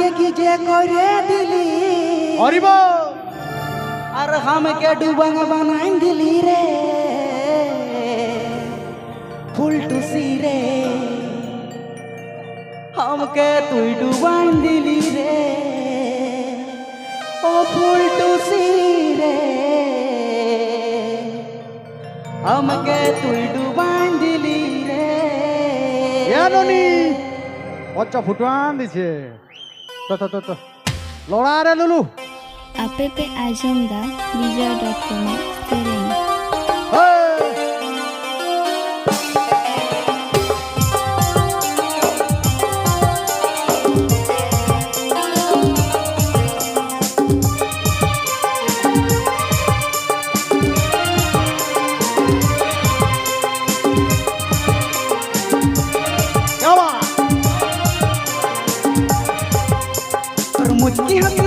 के कीजे करे दिली अरिब और हमके डूबंग बनाइन दिली रे फुल टूसी रे हमके तुई डूबाइन दिली रे ओ फुल टूसी रे हमके तुई डूबाइन दिली रे এননি বাচ্চা ফুটান দিছে তো লড়া রে লুলু App Ajam da Vijay.com streaming. मुझकी हम